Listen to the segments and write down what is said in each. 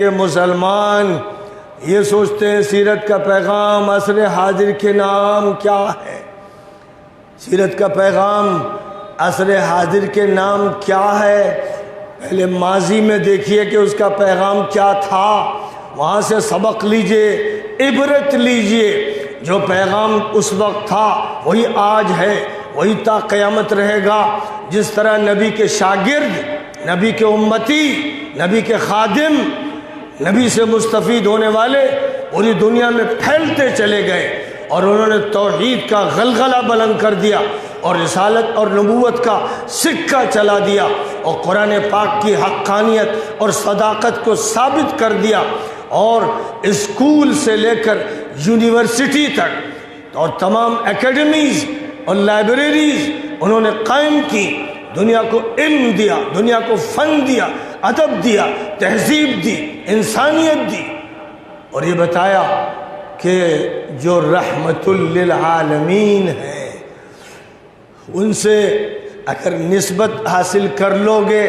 کہ مسلمان یہ سوچتے ہیں سیرت کا پیغام عصر حاضر کے نام کیا ہے، سیرت کا پیغام عصر حاضر کے نام کیا ہے۔ پہلے ماضی میں دیکھیے کہ اس کا پیغام کیا تھا، وہاں سے سبق لیجئے، عبرت لیجئے۔ جو پیغام اس وقت تھا وہی آج ہے، وہی تا قیامت رہے گا۔ جس طرح نبی کے شاگرد، نبی کے امتی، نبی کے خادم، نبی سے مستفید ہونے والے پوری دنیا میں پھیلتے چلے گئے اور انہوں نے توحید کا غلغلہ بلند کر دیا اور رسالت اور نبوت کا سکہ چلا دیا اور قرآن پاک کی حقانیت اور صداقت کو ثابت کر دیا، اور اسکول سے لے کر یونیورسٹی تک اور تمام اکیڈمیز اور لائبریریز انہوں نے قائم کی۔ دنیا کو علم دیا، دنیا کو فن دیا، ادب دیا، تہذیب دی، انسانیت دی، اور یہ بتایا کہ جو رحمت للعالمین ہے ان سے اگر نسبت حاصل کر لو گے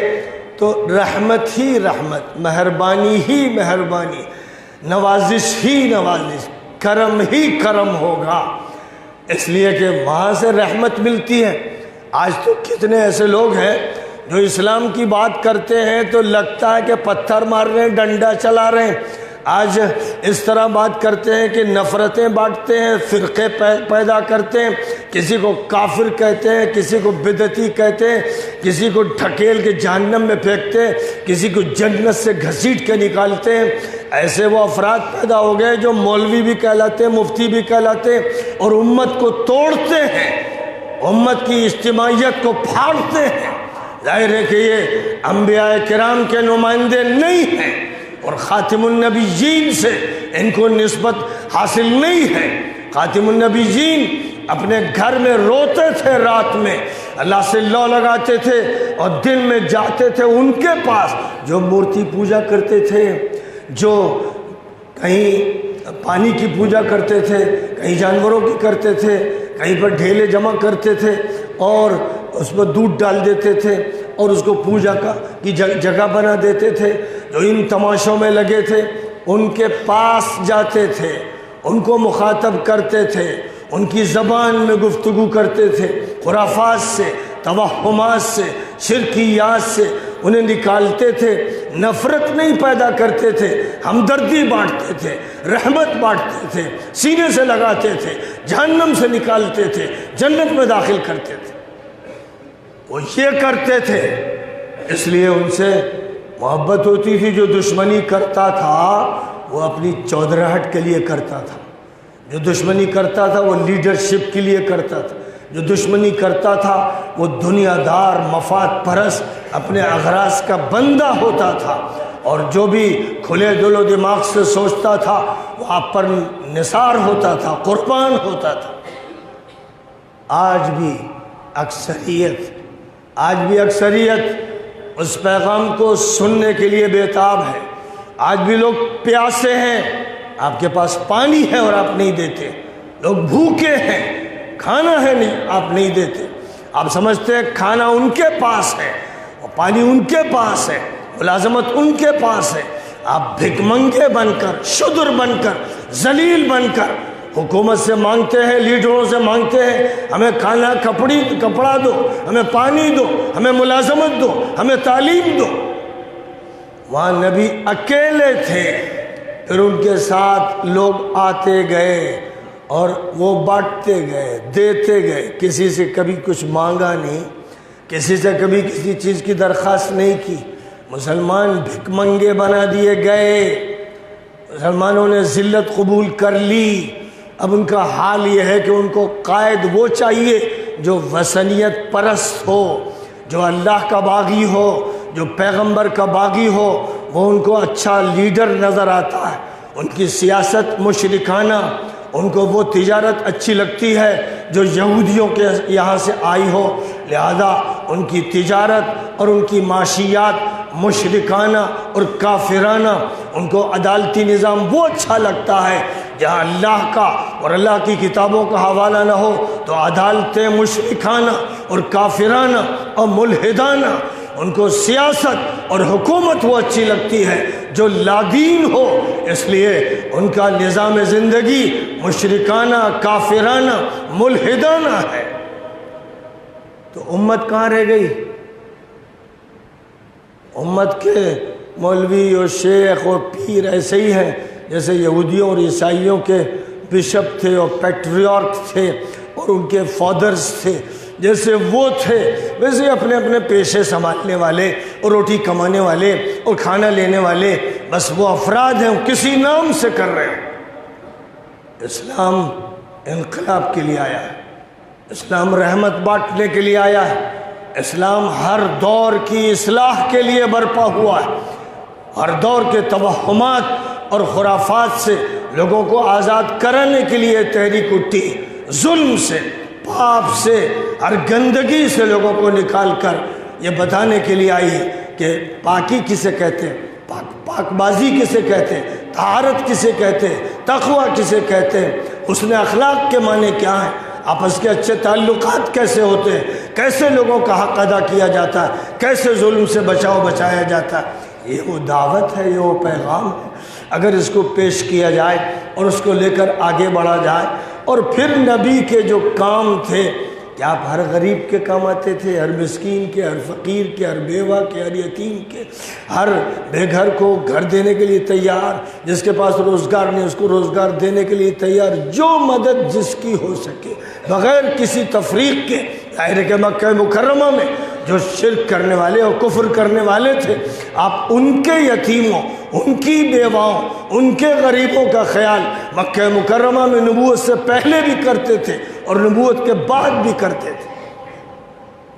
تو رحمت ہی رحمت، مہربانی ہی مہربانی، نوازش ہی نوازش، کرم ہی کرم ہوگا، اس لیے کہ وہاں سے رحمت ملتی ہے۔ آج تو کتنے ایسے لوگ ہیں جو اسلام کی بات کرتے ہیں تو لگتا ہے کہ پتھر مار رہے ہیں، ڈنڈا چلا رہے ہیں۔ آج اس طرح بات کرتے ہیں کہ نفرتیں بانٹتے ہیں، فرقے پیدا کرتے ہیں، کسی کو کافر کہتے ہیں، کسی کو بدعتی کہتے ہیں، کسی کو ڈھکیل کے جہنم میں پھینکتے ہیں، کسی کو جنت سے گھسیٹ کے نکالتے ہیں۔ ایسے وہ افراد پیدا ہو گئے جو مولوی بھی کہلاتے ہیں، مفتی بھی کہلاتے ہیں، اور امت کو توڑتے ہیں، امت کی اجتماعیت کو پھاڑتے ہیں۔ ظاہر ہے کہ یہ انبیاء کرام کے نمائندے نہیں ہیں اور خاتم النبیین سے ان کو نسبت حاصل نہیں ہے۔ خاتم النبیین اپنے گھر میں روتے تھے، رات میں اللہ سے لو لگاتے تھے اور دن میں جاتے تھے ان کے پاس جو مورتی پوجا کرتے تھے، جو کہیں پانی کی پوجا کرتے تھے، کہیں جانوروں کی کرتے تھے، کہیں پر ڈھیلے جمع کرتے تھے اور اس پر دودھ ڈال دیتے تھے اور اس کو پوجا کی جگہ بنا دیتے تھے۔ جو ان تماشوں میں لگے تھے ان کے پاس جاتے تھے، ان کو مخاطب کرتے تھے، ان کی زبان میں گفتگو کرتے تھے، خرافات سے، توہمات سے، شرکیات سے انہیں نکالتے تھے، نفرت نہیں پیدا کرتے تھے، ہمدردی بانٹتے تھے، رحمت بانٹتے تھے، سینے سے لگاتے تھے، جہنم سے نکالتے تھے، جنت میں داخل کرتے تھے۔ وہ یہ کرتے تھے، اس لیے ان سے محبت ہوتی تھی۔ جو دشمنی کرتا تھا وہ اپنی چودراہٹ کے لیے کرتا تھا، جو دشمنی کرتا تھا وہ لیڈرشپ کے لیے کرتا تھا، جو دشمنی کرتا تھا وہ دنیا دار، مفاد پرست، اپنے اغراض کا بندہ ہوتا تھا، اور جو بھی کھلے دل و دماغ سے سوچتا تھا وہ آپ پر نثار ہوتا تھا، قربان ہوتا تھا۔ آج بھی اکثریت اس پیغام کو سننے کے لیے بےتاب ہے۔ آج بھی لوگ پیاسے ہیں، آپ کے پاس پانی ہے اور آپ نہیں دیتے، لوگ بھوکے ہیں، کھانا ہے نہیں، آپ نہیں دیتے۔ آپ سمجھتے ہیں کھانا ان کے پاس ہے اور پانی ان کے پاس ہے، ملازمت ان کے پاس ہے۔ آپ بھک منگے بن کر، شدر بن کر، ذلیل بن کر حکومت سے مانگتے ہیں، لیڈروں سے مانگتے ہیں ہمیں کھانا، کپڑا دو، ہمیں پانی دو، ہمیں ملازمت دو، ہمیں تعلیم دو۔ وہاں نبی اکیلے تھے، پھر ان کے ساتھ لوگ آتے گئے اور وہ بانٹتے گئے، دیتے گئے، کسی سے کبھی کچھ مانگا نہیں، کسی سے کبھی کسی چیز کی درخواست نہیں کی۔ مسلمان بھک منگے بنا دیے گئے، مسلمانوں نے ذلت قبول کر لی۔ اب ان کا حال یہ ہے کہ ان کو قائد وہ چاہیے جو وثنیت پرست ہو، جو اللہ کا باغی ہو، جو پیغمبر کا باغی ہو۔ وہ ان کو اچھا لیڈر نظر آتا ہے، ان کی سیاست مشرکانہ، ان کو وہ تجارت اچھی لگتی ہے جو یہودیوں کے یہاں سے آئی ہو، لہذا ان کی تجارت اور ان کی معاشیات مشرکانہ اور کافرانہ، ان کو عدالتی نظام وہ اچھا لگتا ہے جہاں اللہ کا اور اللہ کی کتابوں کا حوالہ نہ ہو تو عدالتیں مشرکانہ اور کافرانہ اور ملحدانہ، ان کو سیاست اور حکومت وہ اچھی لگتی ہے جو لادین ہو، اس لیے ان کا نظام زندگی مشرکانہ، کافرانہ، ملحدانہ ہے۔ تو امت کہاں رہ گئی؟ امت کے مولوی اور شیخ اور پیر ایسے ہی ہیں جیسے یہودیوں اور عیسائیوں کے بشپ تھے اور پیٹریارک تھے اور ان کے فادرز تھے، جیسے وہ تھے ویسے اپنے اپنے پیشے سنبھالنے والے اور روٹی کمانے والے اور کھانا لینے والے بس وہ افراد ہیں، کسی نام سے کر رہے ہیں۔ اسلام انقلاب کے لیے آیا ہے، اسلام رحمت بانٹنے کے لیے آیا ہے، اسلام ہر دور کی اصلاح کے لیے برپا ہوا ہے، ہر دور کے توہمات اور خرافات سے لوگوں کو آزاد کرانے کے لیے تحریک اٹھی، ظلم سے، پاپ سے، ہر گندگی سے لوگوں کو نکال کر یہ بتانے کے لیے آئی ہے کہ پاکی کسے کہتے ہیں، پاک بازی کسے کہتے ہیں، طہارت کسے کہتے ہیں، تقوی کسے کہتے ہیں، حسن اخلاق کے معنی کیا ہیں، آپس کے اچھے تعلقات کیسے ہوتے ہیں، کیسے لوگوں کا حق ادا کیا جاتا ہے، کیسے ظلم سے بچایا جاتا ہے۔ یہ وہ دعوت ہے، یہ وہ پیغام ہے۔ اگر اس کو پیش کیا جائے اور اس کو لے کر آگے بڑھا جائے، اور پھر نبی کے جو کام تھے، کیا آپ ہر غریب کے کام آتے تھے، ہر مسکین کے، ہر فقیر کے، ہر بیوہ کے، ہر یتیم کے، ہر بے گھر کو گھر دینے کے لیے تیار، جس کے پاس روزگار نہیں اس کو روزگار دینے کے لیے تیار، جو مدد جس کی ہو سکے بغیر کسی تفریق کے۔ ظاہر کہ مکہ مکرمہ میں جو شرک کرنے والے اور کفر کرنے والے تھے، آپ ان کے یتیموں، ان کی بیواؤں، ان کے غریبوں کا خیال مکہ مکرمہ میں نبوت سے پہلے بھی کرتے تھے اور نبوت کے بعد بھی کرتے تھے۔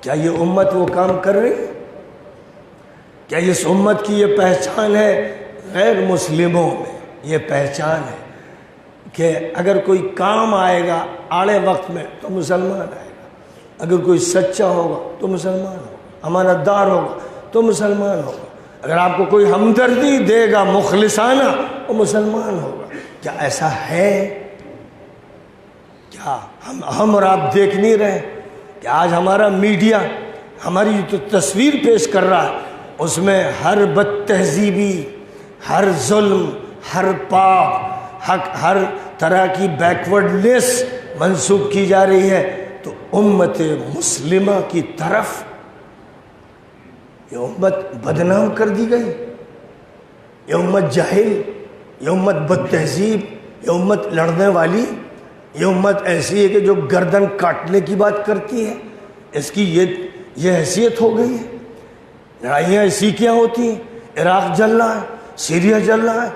کیا یہ امت وہ کام کر رہی ہے؟ کیا اس امت کی یہ پہچان ہے؟ غیر مسلموں میں یہ پہچان ہے کہ اگر کوئی کام آئے گا آڑے وقت میں تو مسلمان آئے گا، اگر کوئی سچا ہوگا تو مسلمان ہوگا، امانت دار ہوگا تو مسلمان ہوگا، اگر آپ کو کوئی ہمدردی دے گا مخلصانہ وہ مسلمان ہوگا۔ کیا ایسا ہے؟ کیا ہم اور آپ دیکھ نہیں رہے کہ آج ہمارا میڈیا ہماری جو تصویر پیش کر رہا ہے اس میں ہر بد تہذیبی، ہر ظلم، ہر پاپ، ہر طرح کی بیکورڈنیس منسوب کی جا رہی ہے؟ تو امت مسلمہ کی طرف یہ امت بدنام کر دی گئی، یہ امت جاہل، یہ امت بد تہذیب، یہ امت لڑنے والی، یہ امت ایسی ہے کہ جو گردن کاٹنے کی بات کرتی ہے، اس کی یہ حیثیت ہو گئی ہے۔ لڑائیاں اسی کیا ہوتی ہیں، عراق جل رہا ہے، سیریا جل رہا ہے،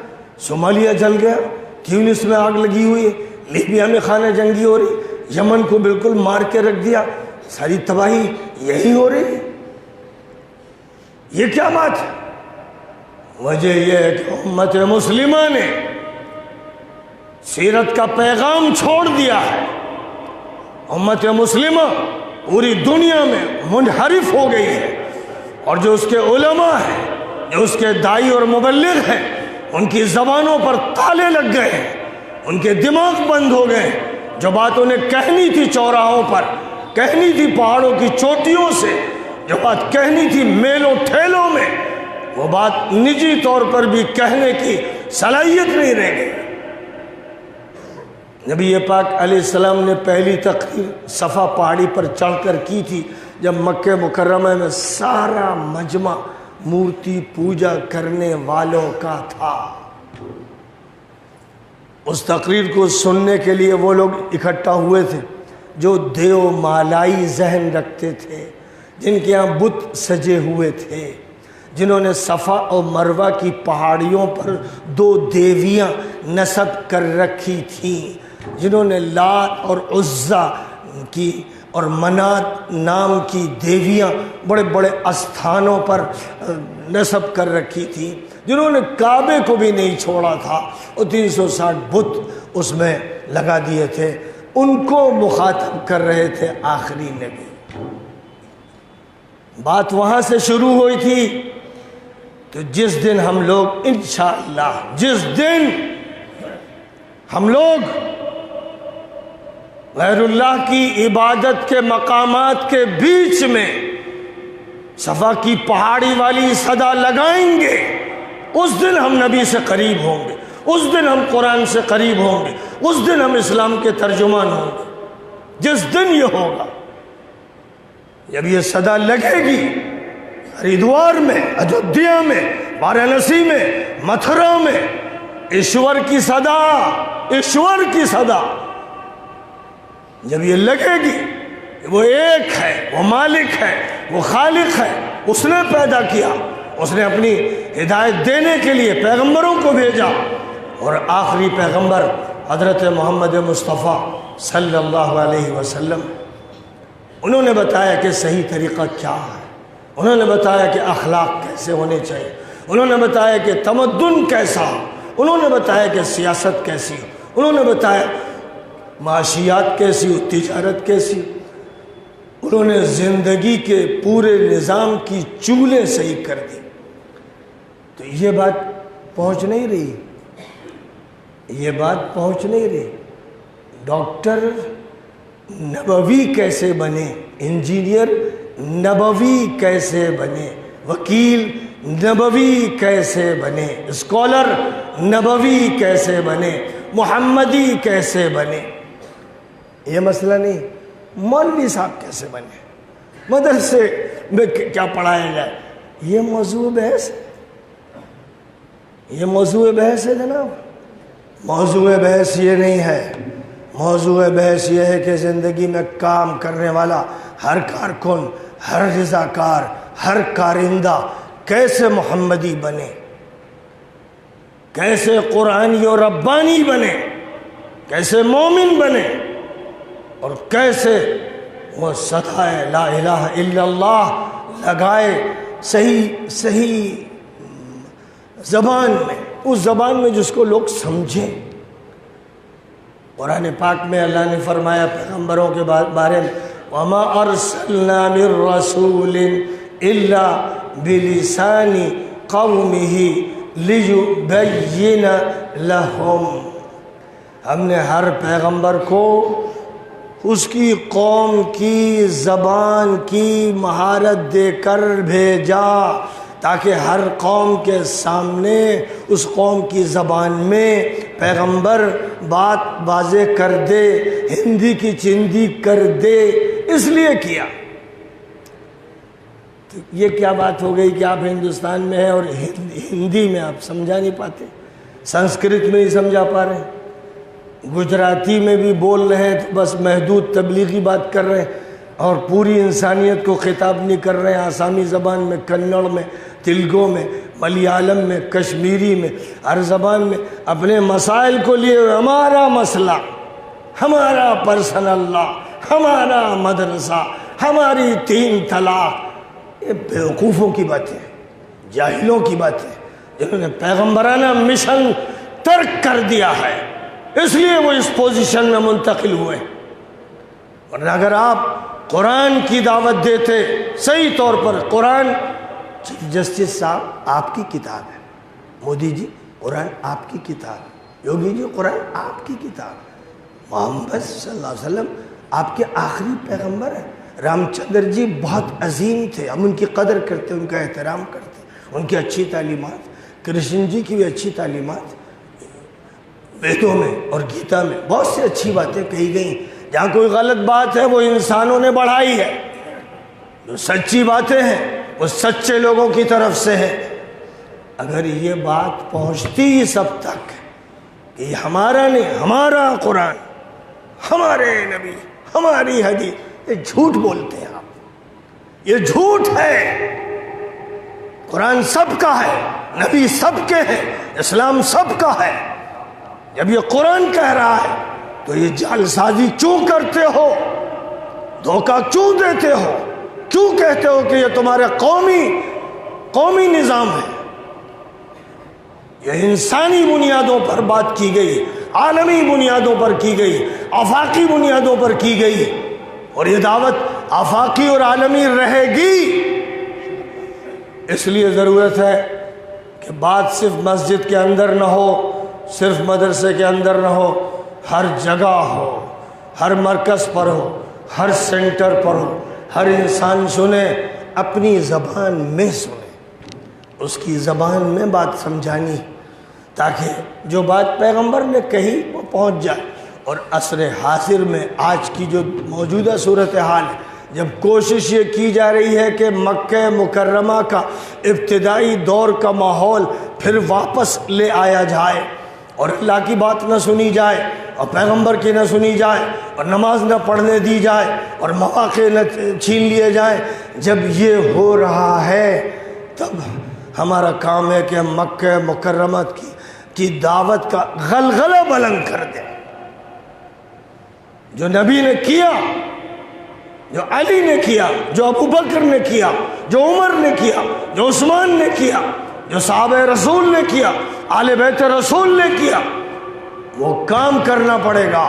صومالیہ جل گیا، تیونس میں آگ لگی ہوئی ہے، لیبیا میں خانہ جنگی ہو رہی، یمن کو بالکل مار کے رکھ دیا، ساری تباہی یہی ہو رہی ہے۔ یہ کیا بات ہے؟ وجہ یہ ہے کہ امت مسلمہ نے سیرت کا پیغام چھوڑ دیا ہے، امت مسلمہ پوری دنیا میں منحرف ہو گئی ہے، اور جو اس کے علماء ہیں، جو اس کے داعی اور مبلغ ہیں، ان کی زبانوں پر تالے لگ گئے ہیں، ان کے دماغ بند ہو گئے ہیں۔ جو بات انہیں کہنی تھی چوراہوں پر، کہنی تھی پہاڑوں کی چوٹیوں سے، جو بات کہنی تھی میلوں ٹھیلوں میں، وہ بات نجی طور پر بھی کہنے کی صلاحیت نہیں رہ گئی۔ نبی پاک علیہ السلام نے پہلی تقریر صفا پہاڑی پر چڑھ کر کی تھی جب مکہ مکرمہ میں سارا مجمع مورتی پوجا کرنے والوں کا تھا۔ اس تقریر کو سننے کے لیے وہ لوگ اکٹھا ہوئے تھے جو دیو مالائی ذہن رکھتے تھے، جن کے یہاں بت سجے ہوئے تھے، جنہوں نے صفا اور مروہ کی پہاڑیوں پر 2 دیویاں نصب کر رکھی تھیں، جنہوں نے لات اور عزا کی اور منات نام کی دیویاں بڑے بڑے استھانوں پر نصب کر رکھی تھی، جنہوں نے کعبے کو بھی نہیں چھوڑا تھا اور 360 بت اس میں لگا دیے تھے، ان کو مخاطب کر رہے تھے آخری نبی۔ بات وہاں سے شروع ہوئی تھی۔ تو جس دن ہم لوگ انشاءاللہ، جس دن ہم لوگ غیر اللہ کی عبادت کے مقامات کے بیچ میں صفا کی پہاڑی والی صدا لگائیں گے، اس دن ہم نبی سے قریب ہوں گے، اس دن ہم قرآن سے قریب ہوں گے، اس دن ہم اسلام کے ترجمان ہوں گے۔ جس دن یہ ہوگا، جب یہ صدا لگے گی ہریدوار میں، اجودھیا میں، وارانسی میں، متھرا میں، ایشور کی صدا، ایشور کی صدا جب یہ لگے گی، وہ ایک ہے، وہ مالک ہے، وہ خالق ہے، اس نے پیدا کیا، اس نے اپنی ہدایت دینے کے لیے پیغمبروں کو بھیجا، اور آخری پیغمبر حضرت محمد مصطفیٰ صلی اللہ علیہ وسلم، انہوں نے بتایا کہ صحیح طریقہ کیا ہے، انہوں نے بتایا کہ اخلاق کیسے ہونے چاہیے، انہوں نے بتایا کہ تمدن کیسا ہو، انہوں نے بتایا کہ سیاست کیسی ہو، انہوں نے بتایا معاشیات کیسی ہو، تجارت کیسی ہو، انہوں نے زندگی کے پورے نظام کی چولیں صحیح کر دی۔ تو یہ بات پہنچ نہیں رہی، یہ بات پہنچ نہیں رہی۔ ڈاکٹر نبوی کیسے بنے، انجینئر نبوی کیسے بنے، وکیل نبوی کیسے بنے، اسکالر نبوی کیسے بنے، محمدی کیسے بنے، یہ مسئلہ نہیں۔ مولوی صاحب کیسے بنے، مدرسے میں کیا پڑھایا جائے، یہ موضوع بحث ہے، یہ موضوع بحث ہے جناب۔ موضوع بحث یہ نہیں ہے، موضوع بحث یہ ہے کہ زندگی میں کام کرنے والا ہر کارکن، ہر رضاکار، ہر کارندہ کیسے محمدی بنے، کیسے قرآنی اور ربانی بنے، کیسے مومن بنے، اور کیسے وہ صدائے لا الہ الا اللہ لگائے صحیح زبان میں، اس زبان میں جس کو لوگ سمجھیں۔ قرآن پاک میں اللہ نے فرمایا پیغمبروں کے بارے میں وَمَا أَرْسَلْنَا مِن رَّسُولٍ إِلَّا بِلِسَانِ قَوْمِهِ لِيُبَيِّنَ لَهُمْ، ہم نے ہر پیغمبر کو اس کی قوم کی زبان کی مہارت دے کر بھیجا، تاکہ ہر قوم کے سامنے اس قوم کی زبان میں پیغمبر بات واضح کر دے، ہندی کی چندی کر دے، اس لیے کیا۔ تو یہ کیا بات ہو گئی کہ آپ ہندوستان میں ہیں اور ہندی میں آپ سمجھا نہیں پاتے، سنسکرت میں نہیں سمجھا پا رہے ہیں، گجراتی میں بھی بول رہے ہیں تو بس محدود تبلیغی بات کر رہے ہیں، اور پوری انسانیت کو خطاب نہیں کر رہے ہیں، آسامی زبان میں، کنڑ میں، تلگو میں، ملیالم میں، کشمیری میں، ہر زبان میں اپنے مسائل کو لیے ہمارا مسئلہ، ہمارا پرسنل لا، ہمارا مدرسہ، ہماری 3 طلاق، یہ بیوقوفوں کی باتیں، جاہلوں کی باتیں، جنہوں نے پیغمبرانہ مشن ترک کر دیا ہے، اس لیے وہ اس پوزیشن میں منتقل ہوئے۔ ورنہ اگر آپ قرآن کی دعوت دیتے صحیح طور پر، قرآن چیف جسٹس صاحب آپ کی کتاب ہے، مودی جی قرآن آپ کی کتاب، یوگی جی قرآن آپ کی کتاب، محمد صلی اللہ علیہ وسلم آپ کے آخری پیغمبر ہیں، رام چندر جی بہت عظیم تھے، ہم ان کی قدر کرتے، ان کا احترام کرتے، ان کی اچھی تعلیمات، کرشن جی کی بھی اچھی تعلیمات، ویدوں میں اور گیتا میں بہت سی اچھی باتیں کہی گئیں، جہاں کوئی غلط بات ہے وہ انسانوں نے بڑھائی ہے، جو سچی باتیں ہیں وہ سچے لوگوں کی طرف سے ہیں۔ اگر یہ بات پہنچتی ہی سب تک کہ یہ ہمارا نہیں، ہمارا قرآن، ہمارے نبی، ہماری حدیث، یہ جھوٹ بولتے ہیں آپ، یہ جھوٹ ہے۔ قرآن سب کا ہے، نبی سب کے ہیں، اسلام سب کا ہے۔ جب یہ قرآن کہہ رہا ہے تو یہ جعل سازی کیوں کرتے ہو، دھوکہ کیوں دیتے ہو، کیوں کہتے ہو کہ یہ تمہارے قومی نظام ہے؟ یہ انسانی بنیادوں پر بات کی گئی، عالمی بنیادوں پر کی گئی، آفاقی بنیادوں پر کی گئی، اور یہ دعوت آفاقی اور عالمی رہے گی۔ اس لیے ضرورت ہے کہ بات صرف مسجد کے اندر نہ ہو، صرف مدرسے کے اندر نہ ہو، ہر جگہ ہو، ہر مرکز پر ہو، ہر سینٹر پر ہو، ہر انسان سنے، اپنی زبان میں سنیں، اس کی زبان میں بات سمجھانی، تاکہ جو بات پیغمبر نے کہی وہ پہنچ جائے۔ اور عصر حاضر میں آج کی جو موجودہ صورتحال ہے، جب کوشش یہ کی جا رہی ہے کہ مکہ مکرمہ کا ابتدائی دور کا ماحول پھر واپس لے آیا جائے، اور اللہ کی بات نہ سنی جائے، اور پیغمبر کی نہ سنی جائے، اور نماز نہ پڑھنے دی جائے، اور مواقع نہ چھین لیے جائیں، جب یہ ہو رہا ہے تب ہمارا کام ہے کہ ہم مکہ مکرمہ کی دعوت کا غلغلہ بلند کر دیں۔ جو نبی نے کیا، جو علی نے کیا، جو ابو بکر نے کیا، جو عمر نے کیا، جو عثمان نے کیا، جو صحابہ رسول نے کیا، آل بیت رسول نے کیا، وہ کام کرنا پڑے گا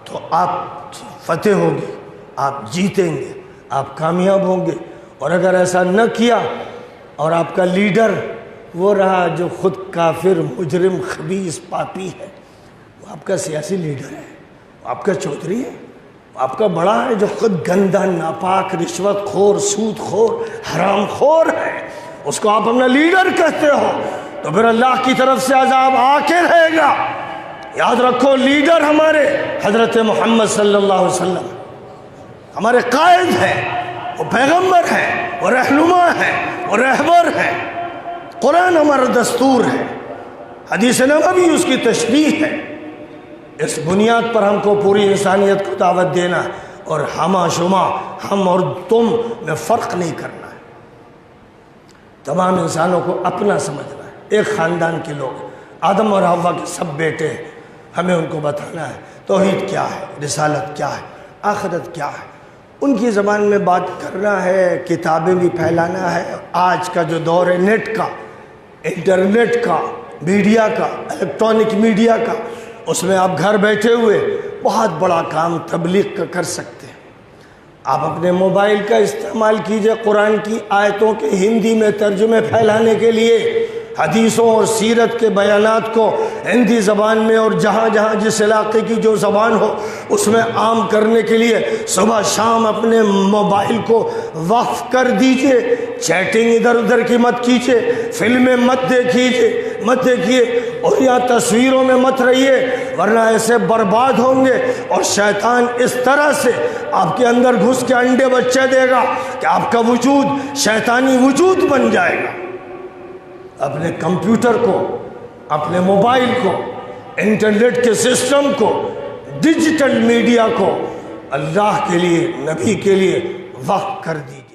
تو آپ فتح ہوگی، آپ جیتیں گے، آپ کامیاب ہوں گے۔ اور اگر ایسا نہ کیا اور آپ کا لیڈر وہ رہا جو خود کافر مجرم خبیث پاپی ہے، وہ آپ کا سیاسی لیڈر ہے، وہ آپ کا چودھری ہے، آپ کا بڑا ہے جو خود گندا ناپاک رشوت خور سود خور حرام خور ہے، اس کو آپ اپنا لیڈر کہتے ہو، تو پھر اللہ کی طرف سے عذاب آ کے رہے گا۔ یاد رکھو، لیڈر ہمارے حضرت محمد صلی اللہ علیہ وسلم ہمارے قائد ہیں، وہ پیغمبر ہیں، وہ رہنما ہیں، وہ رہبر ہیں۔ قرآن ہمارا دستور ہے، حدیث نبوی اس کی تشریح ہے۔ اس بنیاد پر ہم کو پوری انسانیت کو دعوت دینا ہے، اور ہمہ شمہ ہم اور تم میں فرق نہیں کرنا ہے، تمام انسانوں کو اپنا سمجھنا ہے، ایک خاندان کے لوگ، آدم اور حوا کے سب بیٹے ہیں، ہمیں ان کو بتانا ہے توحید کیا ہے، رسالت کیا ہے، آخرت کیا ہے، ان کی زبان میں بات کرنا ہے، کتابیں بھی پھیلانا ہے۔ آج کا جو دور ہے نیٹ کا، انٹرنیٹ کا، میڈیا کا، الیکٹرانک میڈیا کا، اس میں آپ گھر بیٹھے ہوئے بہت بڑا کام تبلیغ کا کر سکتے ہیں۔ آپ اپنے موبائل کا استعمال کیجئے قرآن کی آیتوں کے ہندی میں ترجمے پھیلانے کے لیے، حدیثوں اور سیرت کے بیانات کو ہندی زبان میں اور جہاں جہاں جس علاقے کی جو زبان ہو اس میں عام کرنے کے لیے صبح شام اپنے موبائل کو وقف کر دیجئے۔ چیٹنگ ادھر ادھر کی مت کیجئے، فلمیں مت دیکھیے، اور یا تصویروں میں مت رہیے، ورنہ ایسے برباد ہوں گے، اور شیطان اس طرح سے آپ کے اندر گھس کے انڈے بچے دے گا کہ آپ کا وجود شیطانی وجود بن جائے گا۔ اپنے کمپیوٹر کو، اپنے موبائل کو، انٹرنیٹ کے سسٹم کو، ڈیجیٹل میڈیا کو اللہ کے لیے، نبی کے لیے وقف کر دیجیے۔